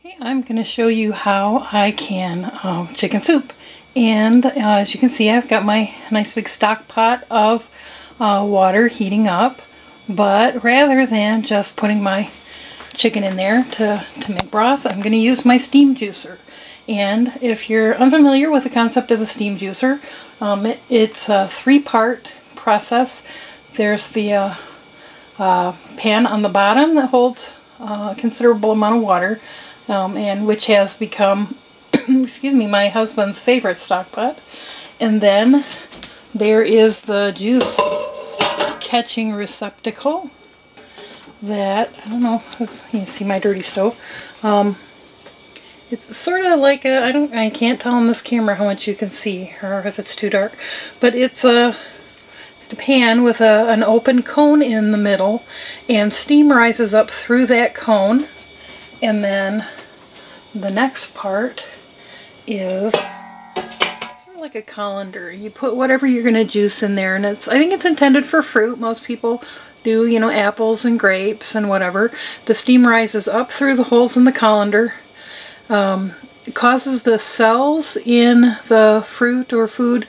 Okay, I'm going to show you how I can chicken soup. And as you can see, I've got my nice big stock pot of water heating up. But rather than just putting my chicken in there to make broth, I'm going to use my steam juicer. And if you're unfamiliar with the concept of the steam juicer, it's a three-part process. There's the pan on the bottom that holds a considerable amount of water. And which has become, excuse me, my husband's favorite stock pot. And then there is the juice catching receptacle that, I don't know if you can see my dirty stove. It's sort of like a, I can't tell on this camera how much you can see, or if it's too dark, but it's a pan with an open cone in the middle, and steam rises up through that cone. And then the next part is sort of like a colander. You put whatever you're going to juice in there, and I think it's intended for fruit. Most people do, you know, apples and grapes and whatever. The steam rises up through the holes in the colander. It causes the cells in the fruit or food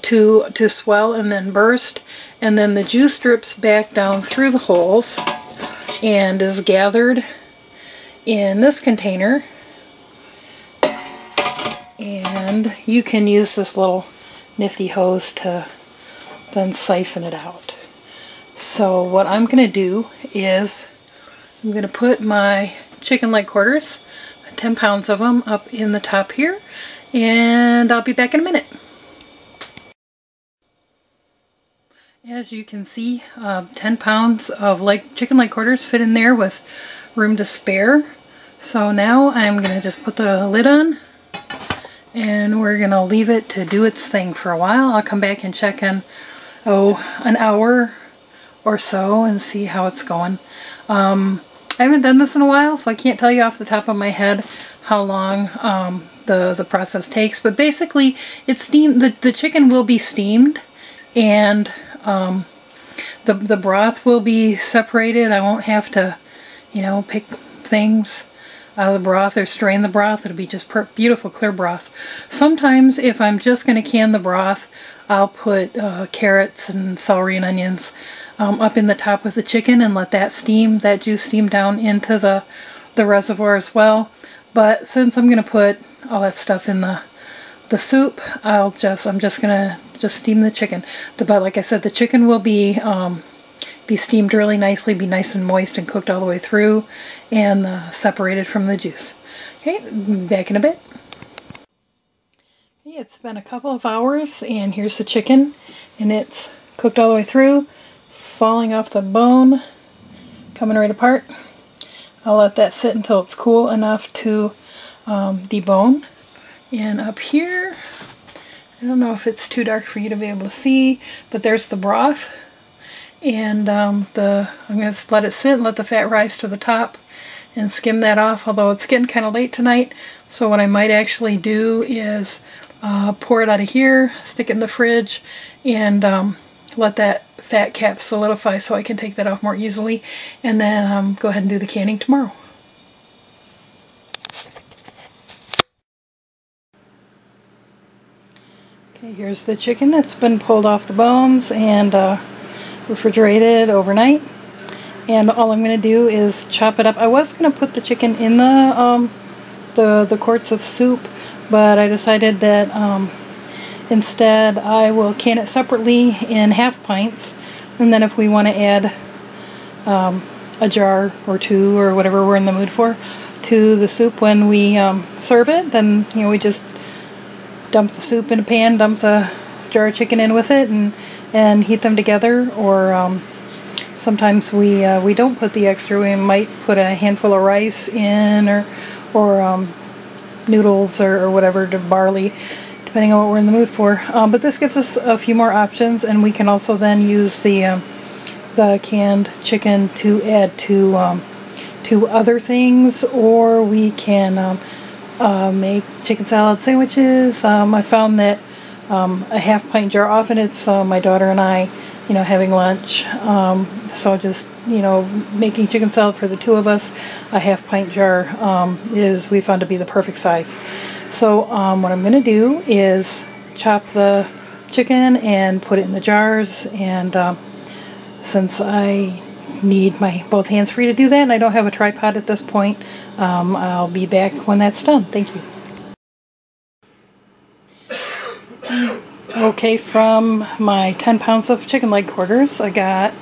to swell and then burst, and then the juice drips back down through the holes and is gathered in this container, and you can use this little nifty hose to then siphon it out. So what I'm going to do is I'm going to put my chicken leg quarters, 10 pounds of them, up in the top here, and I'll be back in a minute. As you can see, 10 pounds of chicken leg quarters fit in there with room to spare. So now I'm going to just put the lid on, and we're going to leave it to do its thing for a while. I'll come back and check in, an hour or so and see how it's going. I haven't done this in a while, so I can't tell you off the top of my head how long the process takes. But basically, it's steamed. The chicken will be steamed, and the broth will be separated. I won't have to, you know, pick things out of the broth or strain the broth. It'll be just beautiful clear broth. Sometimes if I'm just going to can the broth, I'll put carrots and celery and onions up in the top with the chicken and let that juice steam down into the reservoir as well. But since I'm going to put all that stuff in the soup, I'm just going to steam the chicken. But like I said, the chicken will be steamed really nicely, be nice and moist and cooked all the way through, and separated from the juice. Okay, back in a bit. Okay, it's been a couple of hours, and here's the chicken, and it's cooked all the way through, falling off the bone, coming right apart. I'll let that sit until it's cool enough to debone. And up here, I don't know if it's too dark for you to be able to see, but there's the broth. And I'm going to let it sit and let the fat rise to the top and skim that off, although it's getting kind of late tonight. So what I might actually do is pour it out of here, stick it in the fridge, and let that fat cap solidify so I can take that off more easily, and then go ahead and do the canning tomorrow. Okay, here's the chicken that's been pulled off the bones and refrigerated overnight, and all I'm going to do is chop it up. I was going to put the chicken in the quarts of soup, but I decided that instead I will can it separately in half pints, and then if we want to add a jar or two or whatever we're in the mood for to the soup when we serve it, then we just dump the soup in a pan, dump the jar of chicken in with it, and heat them together. Or sometimes we don't put the extra. We might put a handful of rice in, or noodles or whatever, to barley, depending on what we're in the mood for. But this gives us a few more options, and we can also then use the canned chicken to add to other things, or we can make chicken salad sandwiches. I found that a half pint jar, often it's my daughter and I, having lunch, so just you know, making chicken salad for the two of us, a half-pint jar we found to be the perfect size. So what I'm going to do is chop the chicken and put it in the jars, and since I need my both hands free to do that and I don't have a tripod at this point, I'll be back when that's done. Thank you. Okay, from my 10 pounds of chicken leg quarters, I got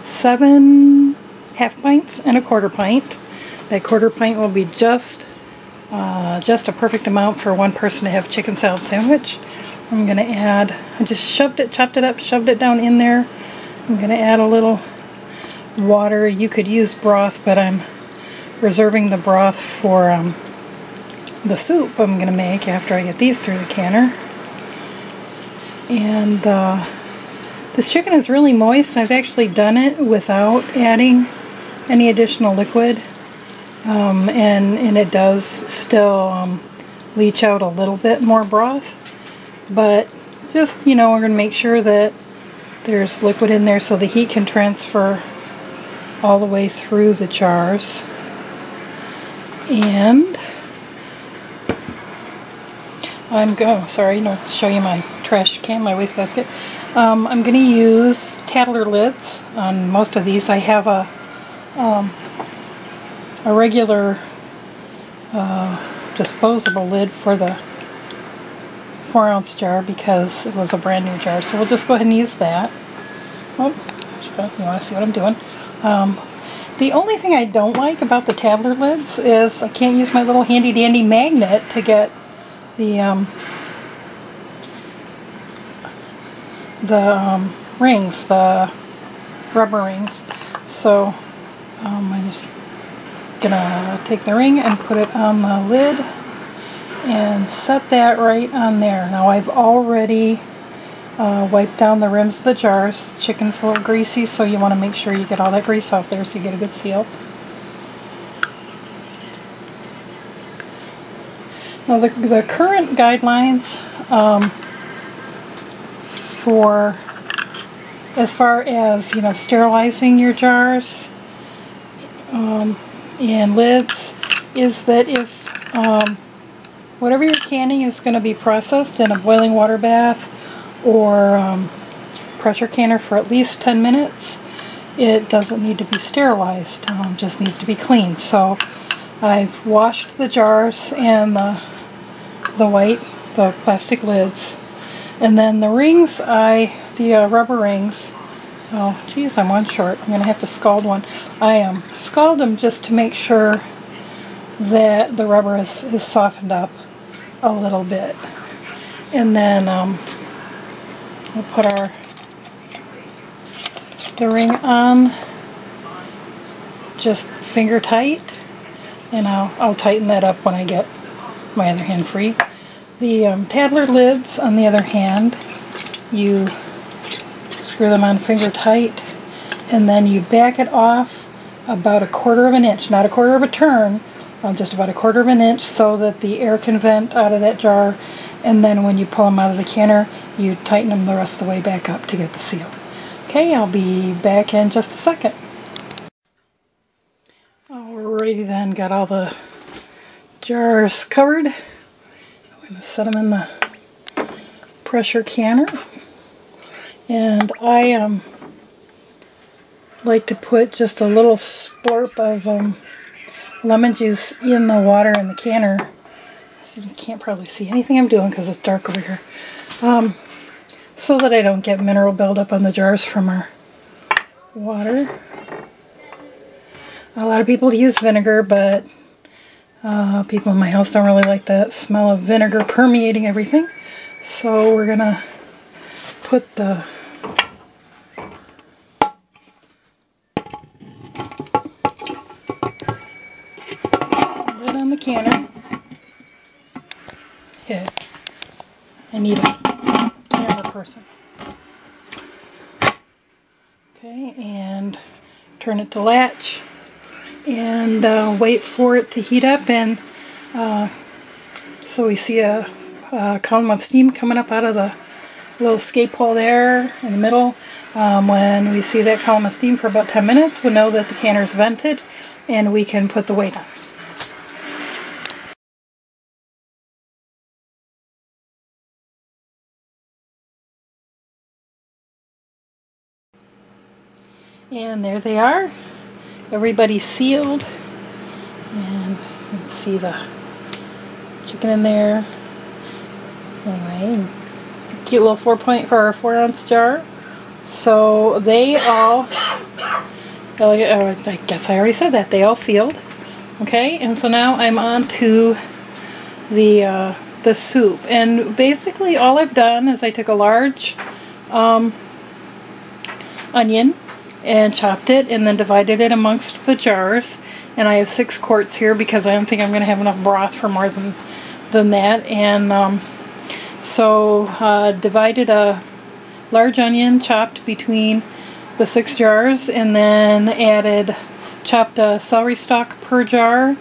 7 half pints and a quarter pint. That quarter pint will be just a perfect amount for one person to have chicken salad sandwich. I'm going to add, I just chopped it up, shoved it down in there. I'm going to add a little water. You could use broth, but I'm reserving the broth for the soup I'm going to make after I get these through the canner. And this chicken is really moist. I've actually done it without adding any additional liquid, and it does still leach out a little bit more broth, but just, you know, we're going to make sure that there's liquid in there so the heat can transfer all the way through the jars. And show you my trash can, my wastebasket. I'm going to use Tattler lids on most of these. I have a regular disposable lid for the 4-ounce jar because it was a brand new jar. So we'll just go ahead and use that. Oh, you want to see what I'm doing? The only thing I don't like about the Tattler lids is I can't use my little handy dandy magnet to get the rings, the rubber rings. So I'm just gonna take the ring and put it on the lid and set that right on there. Now I've already wiped down the rims of the jars. The chicken's a little greasy, so you want to make sure you get all that grease off there so you get a good seal. Now the current guidelines for as far as, you know, sterilizing your jars and lids is that if whatever you're canning is going to be processed in a boiling water bath or pressure canner for at least 10 minutes, it doesn't need to be sterilized, just needs to be cleaned. So I've washed the jars and the plastic lids, and then the rings, the rubber rings, oh geez, I'm one short, I'm going to have to scald one. I scald them just to make sure that the rubber is softened up a little bit. And then we'll put the ring on just finger tight, and I'll tighten that up when I get my other hand free. The Tattler lids, on the other hand, you screw them on finger tight, and then you back it off about 1/4 of an inch, not 1/4 of a turn, just about 1/4 of an inch, so that the air can vent out of that jar, and then when you pull them out of the canner, you tighten them the rest of the way back up to get the seal. Okay, I'll be back in just a second. Alrighty then, got all the jars covered. I'm going to set them in the pressure canner, and I like to put just a little splorp of lemon juice in the water in the canner. So you can't probably see anything I'm doing because it's dark over here. So that I don't get mineral buildup on the jars from our water. A lot of people use vinegar, but people in my house don't really like the smell of vinegar permeating everything. So we're gonna put the lid on the canner. Yeah, I need a camera person. Okay, and turn it to latch, and wait for it to heat up, and so we see a column of steam coming up out of the little escape hole there in the middle. When we see that column of steam for about 10 minutes, we'll know that the canner is vented and we can put the weight on. And there they are. Everybody's sealed. And you can see the chicken in there. Anyway, cute little 4 ounce jar. So they all, I guess I already said that, they all sealed. Okay, and so now I'm on to the soup. And basically all I've done is I took a large onion and chopped it and then divided it amongst the jars. And I have 6 quarts here because I don't think I'm going to have enough broth for more than that. And divided a large onion chopped between the 6 jars, and then added chopped celery stalk per jar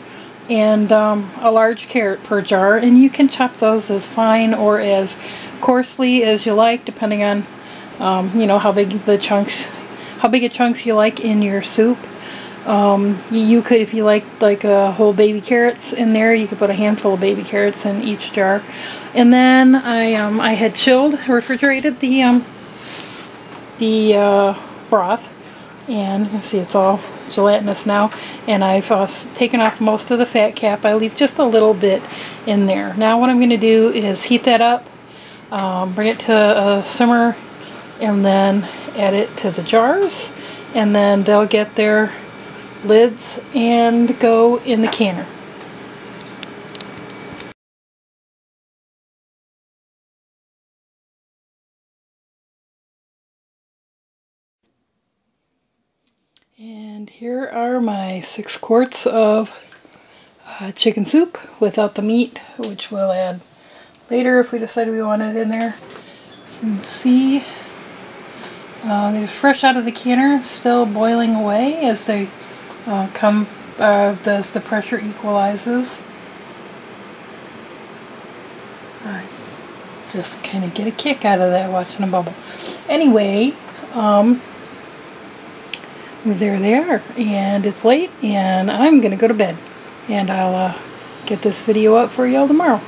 and a large carrot per jar. And you can chop those as fine or as coarsely as you like, depending on you know, how big a chunks you like in your soup. You could, if you like whole baby carrots in there, you could put a handful of baby carrots in each jar. And then I had refrigerated the broth, and you can see it's all gelatinous now. And I've taken off most of the fat cap. I leave just a little bit in there. Now what I'm going to do is heat that up, bring it to a simmer, and then add it to the jars, and then they'll get their lids and go in the canner. And here are my 6 quarts of chicken soup without the meat, which we'll add later if we decide we want it in there. You can see they're fresh out of the canner, still boiling away as they as the pressure equalizes. I just kind of get a kick out of that, watching them bubble. Anyway, there they are, and it's late, and I'm gonna go to bed, and I'll get this video up for y'all tomorrow.